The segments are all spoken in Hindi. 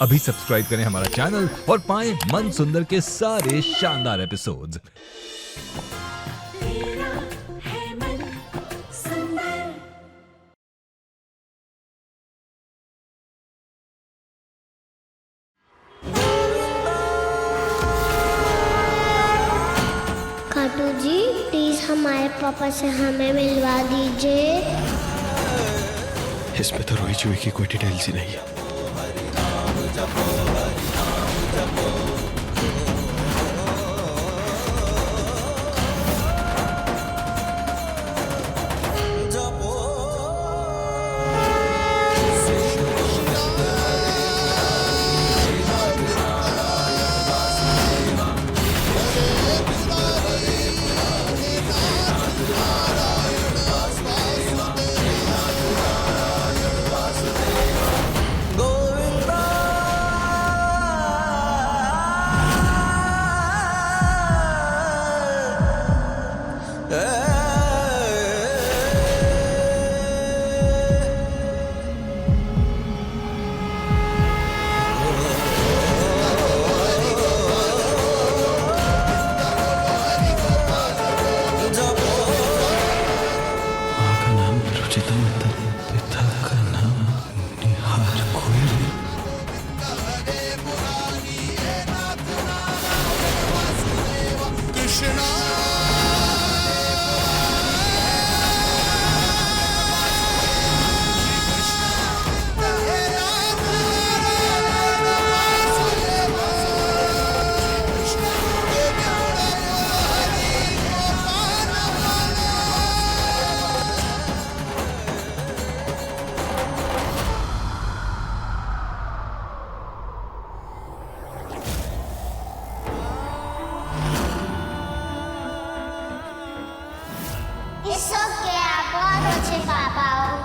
अभी सब्सक्राइब करें हमारा चैनल और पाएं मन सुंदर के सारे शानदार एपिसोड्स। खाटू जी प्लीज हमारे पापा से हमें मिलवा दीजिए। इसमें तो रोई चुई की कोई डिटेल्स ही नहीं है।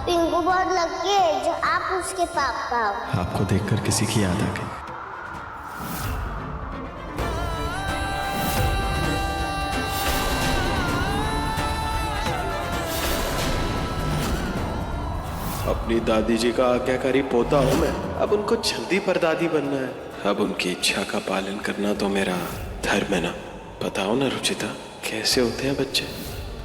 पिंकू बहुत लकी है जो आप उसके पापा हो। आपको देखकर किसी की याद आ गई। अपनी दादी जी का आज्ञाकारी पोता हूं मैं। अब उनको जल्दी परदादी बनना है। अब उनकी इच्छा का पालन करना तो मेरा धर्म है ना। बताओ ना रुचिता, कैसे होते हैं बच्चे?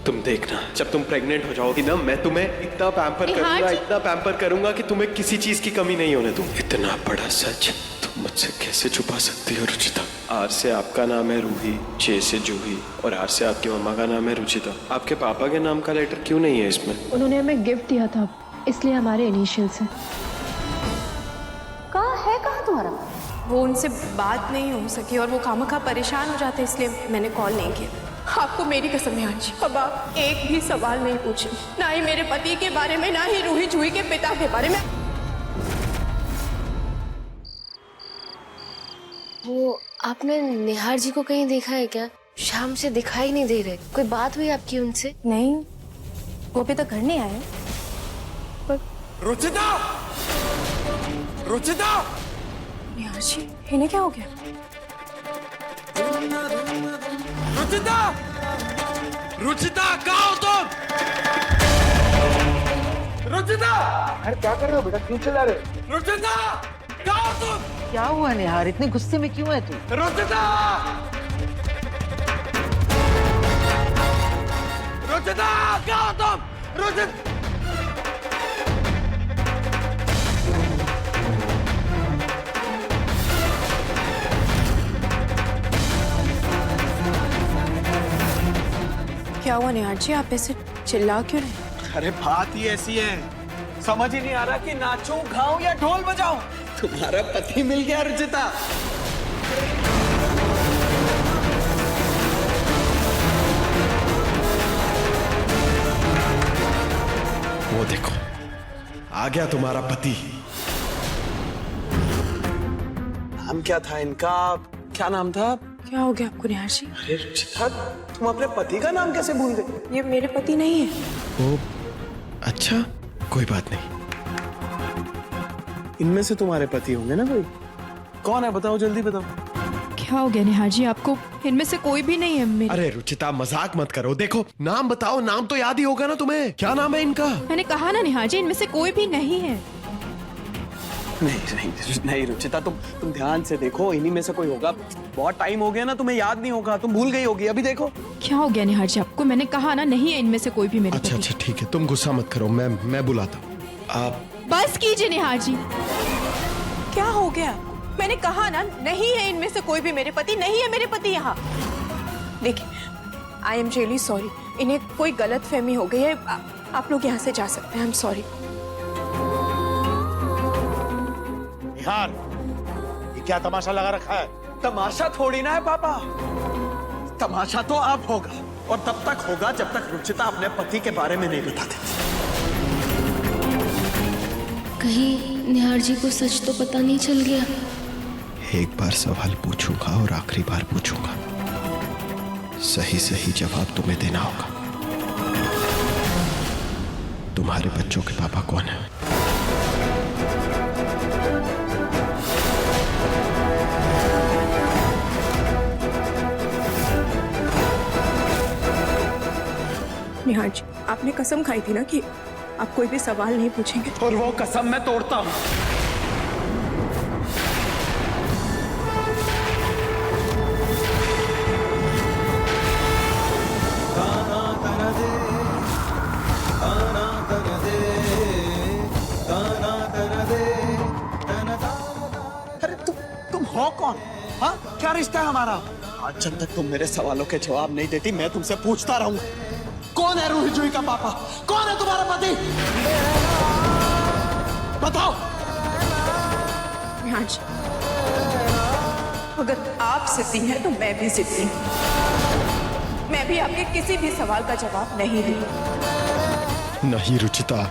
तुम देखना, जब तुम प्रेग्नेंट हो जाओगी ना, मैं तुम्हें इतना पैम्पर करूंगा कि तुम्हें किसी चीज की कमी नहीं होने दूंगा। इतना बड़ा सच तुम मुझसे कैसे छुपा सकती हो रुचिता? आर से आपका नाम है रूही, जे से जूही और आर से आपकी मम्मा का नाम है रुचिता। आपके पापा के नाम का लेटर क्यों नहीं है इसमें? उन्होंने हमें गिफ्ट दिया था, इसलिए हमारे इनिशियल्स हैं। कहाँ तुम्हारा? वो उनसे बात नहीं हो सकी और वो खामखा परेशान हो जाते, इसलिए मैंने कॉल नहीं किया। आपको मेरी कसम है आंटी, अब आप एक भी सवाल नहीं पूछे, ना ही मेरे पति के बारे में, ना ही रूही जूही के पिता के बारे में। वो आपने निहार जी को कहीं देखा है क्या? शाम से दिखाई नहीं दे रहे। कोई बात हुई आपकी उनसे? नहीं, वो अभी तक घर नहीं आए। पर रुचिता! रुचिता! निहार जी, इन्हें क्या हो गया? रुचिता! रुचिता, कहाँ हो तुम? रुचिता! अरे क्या कर रहे हो बेटा, क्यों चिल्ला रहे हो? रुचिता! कहाँ हो तुम? क्या हुआ निहार, इतने गुस्से में क्यों है तू? रुचिता! रुचिता, कहाँ हो तुम? रुचिता! क्या हुआ निहार जी, आप ऐसे चिल्ला क्यों रहे? अरे बात ही ऐसी है, समझ ही नहीं आ रहा कि नाचूं, गाऊं या ढोल बजाऊं। तुम्हारा पति मिल गया रुचिता। वो देखो, आ गया तुम्हारा पति। नाम क्या था इनका? क्या नाम था? क्या हो गया आपको निहार जी? अरे रुचिता, तुम अपने पति का नाम कैसे भूल गए? ये मेरे पति नहीं है। ओ, अच्छा, कोई बात नहीं। इनमें से तुम्हारे पति होंगे ना कोई? कौन है, बताओ, जल्दी बताओ। क्या हो गया निहार जी, आपको इनमें से कोई भी नहीं है मेरे? अरे रुचिता, मजाक मत करो। देखो, नाम बताओ, नाम तो याद ही होगा ना तुम्हें। क्या नाम है इनका? मैंने कहा ना निहार जी, इनमें से कोई भी नहीं है। नहीं रुचिता, तुम ध्यान से देखो, इन्हीं में से कोई होगा। बहुत टाइम हो गया ना, तुम्हें याद नहीं होगा, तुम भूल गई होगी। अभी देखो क्या हो गया निहार जी आपको? मैंने कहा ना नहीं है इनमें से कोई भी मेरे अच्छा पति। अच्छा ठीक है, तुम गुस्सा मत करो, मैं बुलाता हूँ। आप बस कीजिए निहार जी। क्या हो गया? मैंने कहा ना नहीं है इनमें से कोई भी मेरे पति, नहीं है मेरे पति यहाँ। देखिए आई एम रियली सॉरी, इन्हें कोई गलत फहमी हो गई है। आप लोग यहाँ से जा सकते हैं। I am sorry. निहार, ये क्या तमाशा लगा रखा है? तमाशा थोड़ी ना है पापा, तमाशा तो अब होगा, और तब तक होगा जब तक रुचिता अपने पति के बारे में नहीं बताती। कहीं निहार जी को सच तो पता नहीं चल गया? एक बार सवाल पूछूंगा और आखिरी बार पूछूंगा, सही सही जवाब तुम्हें देना होगा। तुम्हारे बच्चों के पापा कौन है? निहार जी आपने कसम खाई थी ना कि आप कोई भी सवाल नहीं पूछेंगे। और वो कसम मैं तोड़ता हूँ। अरे तुम हो कौन? हाँ, क्या रिश्ता है हमारा? आज जब तक तुम मेरे सवालों के जवाब नहीं देती, मैं तुमसे पूछता रहूंगा, कौन है रूही जूही का पापा? कौन है तुम्हारा पति? बताओ। निहार जी अगर आप जिद्दी हैं तो मैं भी जिद्दी हूँ। मैं भी आपके किसी भी सवाल का जवाब नहीं दूंगी। नहीं रुचिता,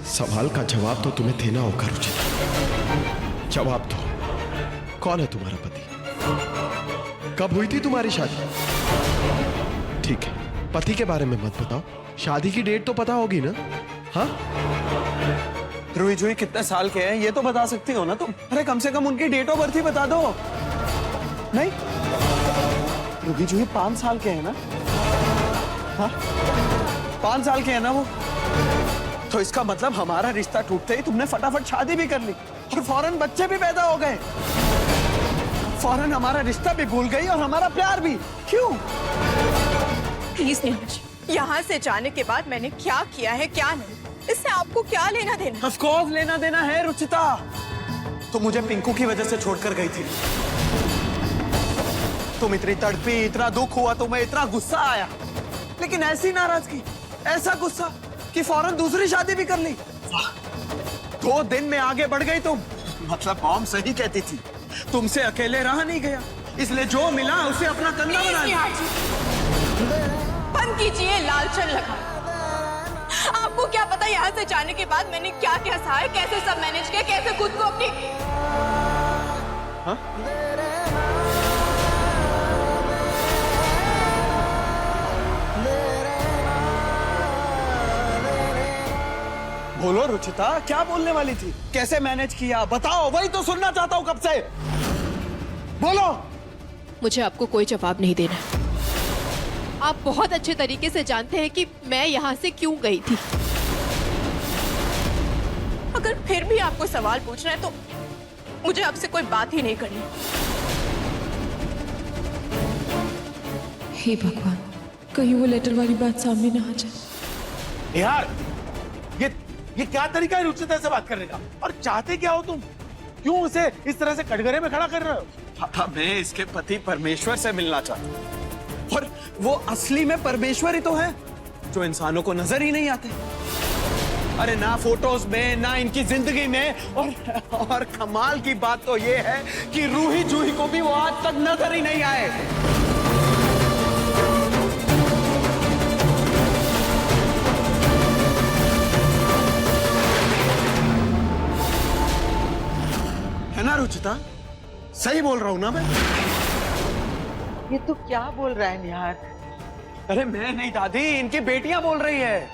सवाल का जवाब तो तुम्हें देना होगा रुचिता। जवाब दो, कौन है तुम्हारा पति? कब हुई थी तुम्हारी शादी? ठीक है, पति के बारे में मत बताओ, शादी की डेट तो पता होगी ना? हाँ, रूही जूही कितने साल के हैं ये तो बता सकती हो ना तुम? अरे कम से कम उनकी डेट ऑफ बर्थ ही बता दो। नहीं, रूही जूही 5 साल के हैं ना? हाँ, 5 साल के हैं ना वो? तो इसका मतलब हमारा रिश्ता टूटते ही तुमने फटाफट शादी भी कर ली और फौरन बच्चे भी पैदा हो गए। फौरन हमारा रिश्ता भी भूल गई और हमारा प्यार भी। क्यों? प्लीज निहार जी, यहाँ से जाने के बाद मैंने क्या किया है क्या नहीं, इससे आपको क्या लेना देना? ऑफ कोर्स लेना देना है रुचिता। तुम मुझे पिंकू की वजह से छोड़कर गई थी। तुम इतनी तड़पी, इतना दुख हुआ, तुम्हें इतना गुस्सा आया, लेकिन ऐसी नाराजगी, ऐसा गुस्सा कि फौरन दूसरी शादी भी कर ली। 2 दिन में आगे बढ़ गई तुम। मतलब मॉम सही कहती थी, तुमसे अकेले रहा नहीं गया, इसलिए जो मिला उसे अपना कंधा बना लिया। बंद कीजिए लालचन लगा। आपको क्या पता यहाँ से जाने के बाद मैंने क्या क्या सहा है, कैसे सब मैनेज किया, कैसे खुद को अपनी बोलो रुचिता, क्या बोलने वाली थी? कैसे मैनेज किया बताओ, वही तो सुनना चाहता हूँ कब से। बोलो। मुझे आपको कोई जवाब नहीं देना। आप बहुत अच्छे तरीके से जानते हैं कि मैं यहाँ से क्यों गई थी। अगर फिर भी आपको सवाल पूछना है तो मुझे आपसे कोई बात ही नहीं करनी। हे भगवान, कहीं वो लेटर वाली बात सामने ना आ जाए। निहार, ये क्या तरीका है रुचिता से बात करने का? और चाहते क्या हो तुम? क्यों उसे इस तरह से कटघरे में खड़ा कर रहे हो? पापा, मैं इसके पति परमेश्वर से मिलना चाहता हूँ, और वो असली में परमेश्वर ही तो है जो इंसानों को नजर ही नहीं आते। अरे ना फोटोज में, ना इनकी जिंदगी में, और कमाल की बात तो ये है कि रूही जूही को भी वो आज तक नजर ही नहीं आए। है ना रुचिता? सही बोल रहा हूं ना मैं? ये तो क्या बोल रहा है निहार? अरे मैं नहीं दादी, इनकी बेटियां बोल रही है।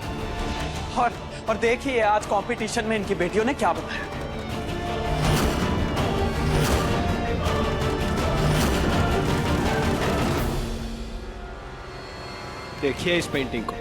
और देखिए आज कंपटीशन में इनकी बेटियों ने क्या बताया। देखिए इस पेंटिंग को।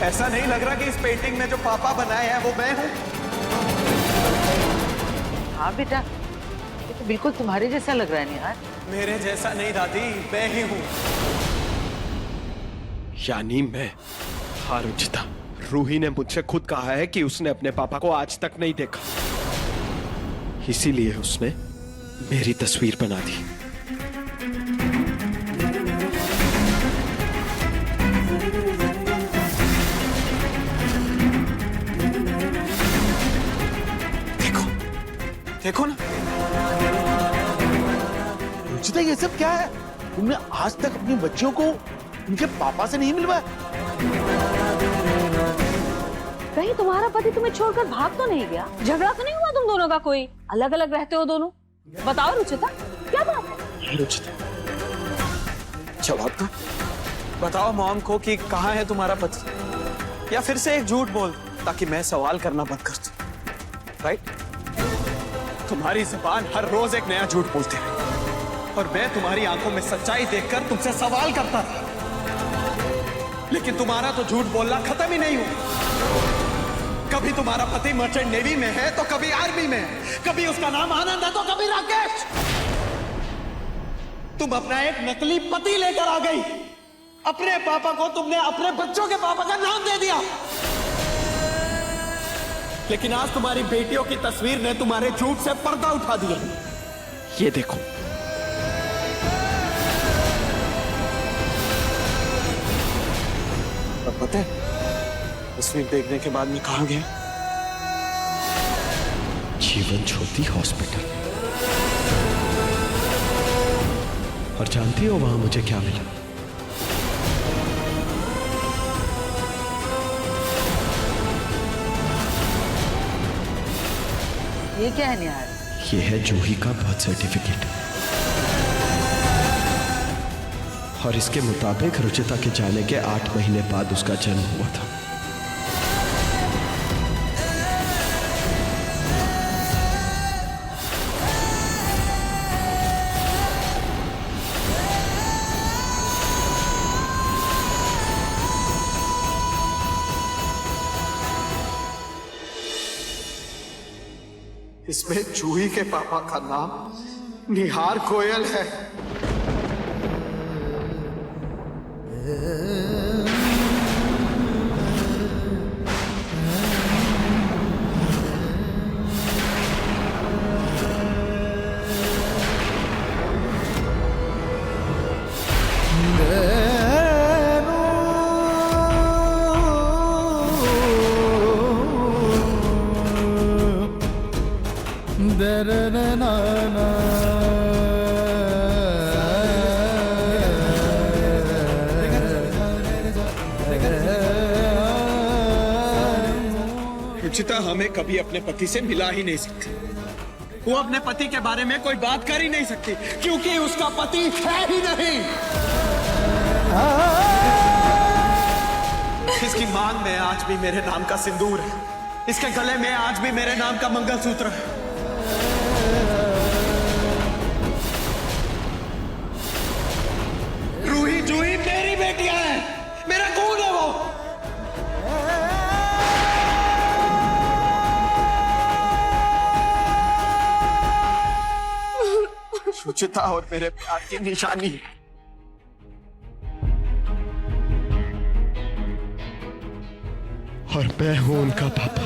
ऐसा नहीं लग रहा कि इस पेंटिंग में जो पापा बनाए हैं वो मैं हूं? हाँ बेटा, ये तो बिल्कुल तुम्हारे जैसा लग रहा है निहार। मेरे जैसा नहीं दादी, मैं ही हूं। यानी मैं? हाँ रुचिता, रूही ने मुझसे खुद कहा है कि उसने अपने पापा को आज तक नहीं देखा, इसीलिए उसने मेरी तस्वीर बना दी। देखो ना रुचिता, ये सब क्या है? तुमने आज तक अपनी बच्चियों को उनके पापा से नहीं मिलवाया? कहीं तुम्हारा पति तुम्हें छोड़कर भाग तो नहीं गया? झगड़ा तो नहीं हुआ तुम दोनों का? कोई अलग अलग रहते हो दोनों? बताओ रुचिता, क्या बात है? रुचिता, जवाब दो। बताओ मॉम को कि कहाँ है तुम्हारा पति, या फिर से एक झूठ बोल ताकि मैं सवाल करना बंद कर दूं। राइट? तुम्हारी जुबान हर रोज एक नया झूठ बोलती है और मैं तुम्हारी आंखों में सच्चाई देखकर तुमसे सवाल करता था, लेकिन तुम्हारा तो झूठ बोलना खत्म ही नहीं हुआ। कभी तुम्हारा पति मर्चेंट नेवी में है तो कभी आर्मी में, कभी उसका नाम आनंद है तो कभी राकेश। तुम अपना एक नकली पति लेकर आ गई। अपने पापा को तुमने अपने बच्चों के पापा का नाम दे दिया, लेकिन आज तुम्हारी बेटियों की तस्वीर ने तुम्हारे झूठ से पर्दा उठा दिया। ये देखो, अब पता है तस्वीर देखने के बाद मैं कहां गया? जीवन ज्योति हॉस्पिटल। और जानती हो वहां मुझे क्या मिला? ये क्या है निहार? ये है जूही का बर्थ सर्टिफिकेट, और इसके मुताबिक रुचिता के जाने के 8 महीने बाद उसका जन्म हुआ था। इसमें जूही के पापा का नाम निहार गोयल है। रुचिता हमें कभी अपने पति से मिला ही नहीं सकती। वो अपने पति के बारे में कोई बात कर ही नहीं सकती क्योंकि उसका पति है ही नहीं। इसकी मांग में आज भी मेरे नाम का सिंदूर है, इसके गले में आज भी मेरे नाम का मंगलसूत्र है। रूही जूही मेरी बेटियां हैं, मेरा खून है वो। रुचिता और मेरे प्यार की निशानी। और मैं हूं उनका पापा।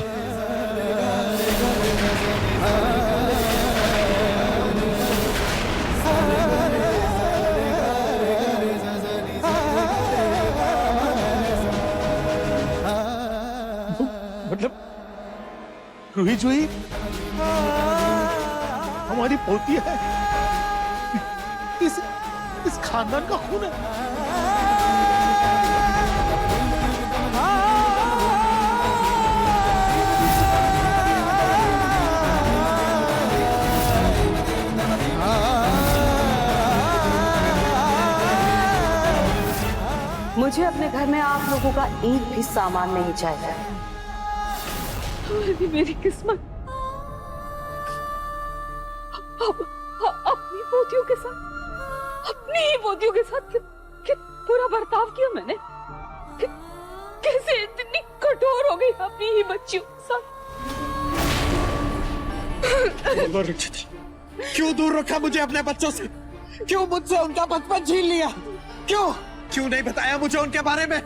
मतलब रूही जूही हमारी पोती है, इस खानदान का खून है। मुझे अपने घर में आप लोगों का एक भी सामान नहीं चाहिए। मेरी किस्मत अपनी पोतियों के साथ, अपनी ही पोतियों के साथ बुरा बर्ताव किया मैंने। कैसे इतनी कठोर हो गई अपनी ही बच्चियों के साथ। क्यों दूर रखा मुझे अपने बच्चों से? क्यों मुझसे उनका बचपन छीन लिया? क्यों नहीं बताया मुझे उनके बारे में?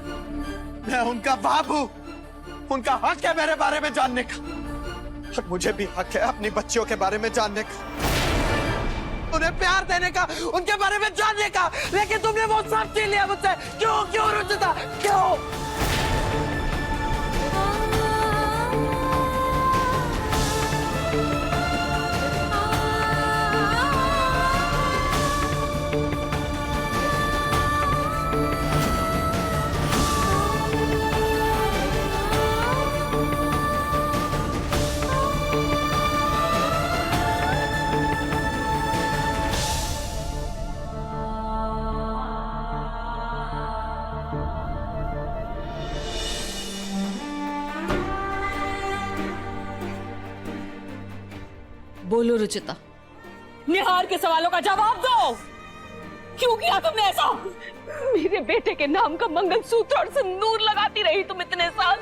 मैं उनका बाप हूँ, उनका हक है मेरे बारे में जानने का, और मुझे भी हक है अपनी बच्चियों के बारे में जानने का, उन्हें प्यार देने का, उनके बारे में जानने का। लेकिन तुमने वो सब छीन लिया मुझसे। क्यों रुचिता, क्यों? बोलो रुचिता, निहार के सवालों का जवाब दो। क्यों किया तुमने ऐसा? मेरे बेटे के नाम का मंगलसूत्र और सिंदूर लगाती रही तुम इतने साल,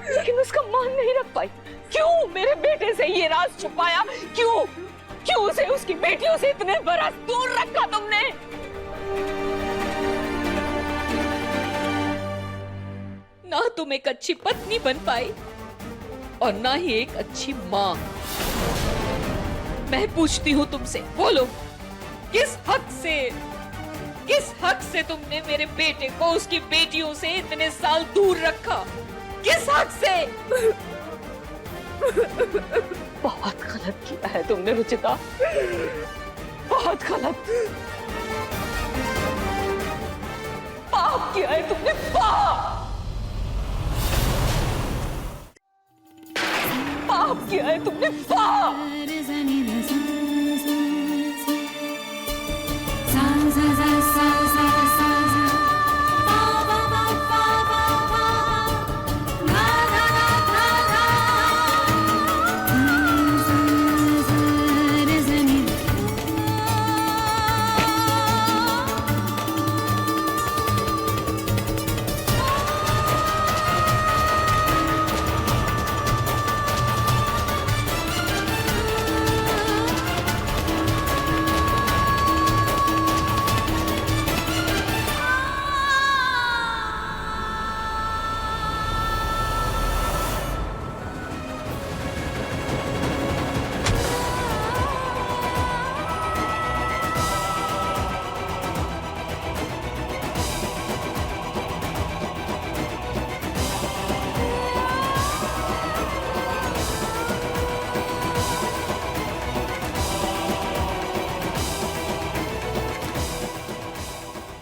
लेकिन उसका मान नहीं रख पाई। क्यों मेरे बेटे से ये राज छुपाया? क्यों उसे उसकी बेटियों से इतने बरस दूर रखा तुमने? ना तुम एक अच्छी पत्नी बन पाई और ना ही एक अच्छी मां। मैं पूछती हूँ तुमसे, बोलो, किस हक से तुमने मेरे बेटे को उसकी बेटियों से इतने साल दूर रखा? किस हक से? बहुत गलत किया है तुमने रुचिता, बहुत गलत। पाप किया है तुमने, पाप किया है तुमने, पाप।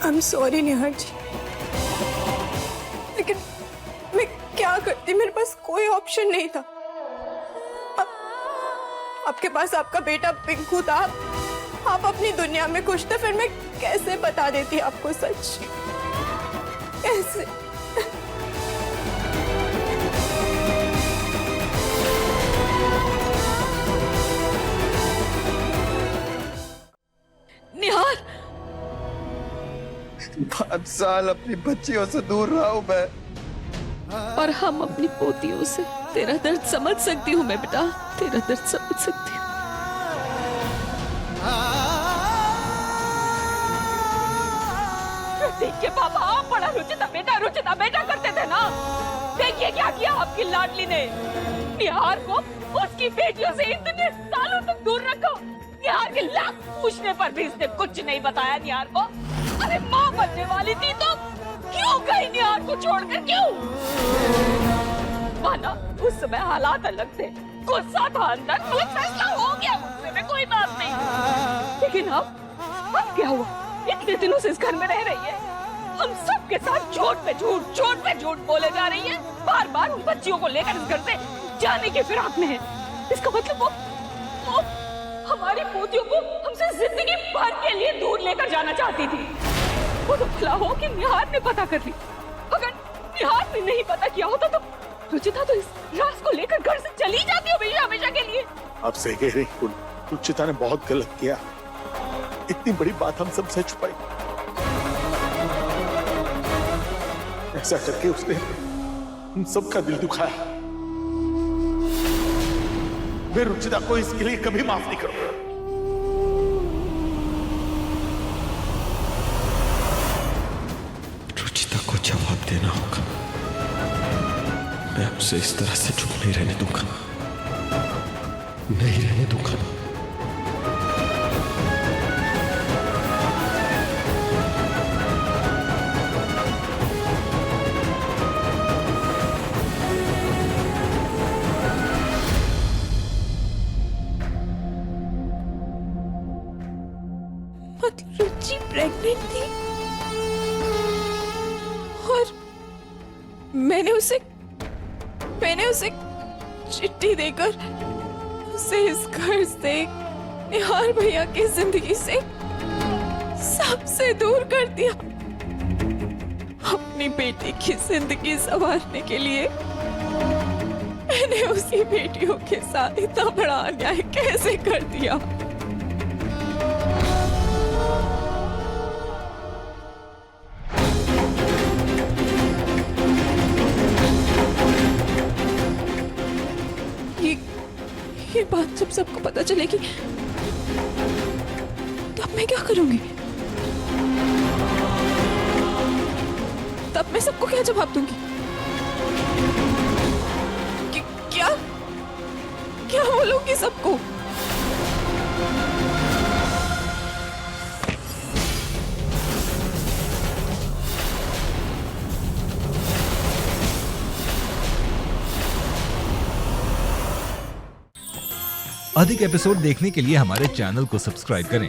I'm sorry निहार जी, लेकिन मैं क्या करती? मेरे पास कोई ऑप्शन नहीं था। आपके पास आपका बेटा पिंकू था, आप अपनी दुनिया में खुश थे, फिर मैं कैसे बता देती आपको सच? कैसे? निहार, 5 साल अपनी बच्चियों से दूर रहा हूं मैं, और हम अपनी पोतियों से। तेरा दर्द समझ सकती हूँ मैं बेटा, तेरा दर्द समझ सकती हूँ। देखिए पापा, आप बड़ा रुचिता बेटा करते थे ना। देखिए क्या किया आपकी लाडली ने। निहार को उसकी बेटियों से इतने सालों तक दूर रखा। निहार के लाख पूछने पर भी इसने कुछ नहीं बताया निहार को। अरे माँ बनने वाली थी तो क्यों गई निहार को छोड़कर? क्यों? माना उस समय हालात अलग थे, गुस्सा था अंदर, फैसला हो गया गुस्से में, कोई बात नहीं। लेकिन अब क्या हुआ? इतने दिनों से इस घर में रह रही है, हम सब के साथ झूठ पे झूठ बोले जा रही है। बार बार उन बच्चियों को लेकर इस घर से जाने की फिराक में है। इसका मतलब वो हमारी पोतियों को हमसे जिंदगी भर के लिए दूर लेकर जाना चाहती थी। वो तो भला हो कि निहार ने पता कर ली। अगर निहार ने नहीं पता किया होता तो रुचिता तो इस राज को लेकर घर से चली जाती हमेशा हमेशा के लिए। आप सही कह रही हैं, रुचिता ने बहुत गलत किया। इतनी बड़ी बात हम सबसे छुपाई। ऐसा करके उसने हम सबका दिल दुखाया। मैं रुचिता को इसके लिए कभी माफ नहीं करूंगा। रुचिता को जवाब देना होगा। मैं उसे इस तरह से चुप नहीं रहने दूंगा, नहीं रहने दूंगा। रुचि प्रेग्नेंट थी और मैंने उसे चिट्ठी देकर उसे इस घर से, निहार भैया की जिंदगी से सबसे दूर कर दिया। अपनी बेटी की जिंदगी संवारने के लिए मैंने उसी बेटियों के साथ इतना बड़ा अन्याय कैसे कर दिया। ये बात जब सबको पता चलेगी तो अब मैं क्या करूंगी? तब मैं सबको क्या जवाब दूंगी? क्या बोलूंगी सबको? अधिक एपिसोड देखने के लिए हमारे चैनल को सब्सक्राइब करें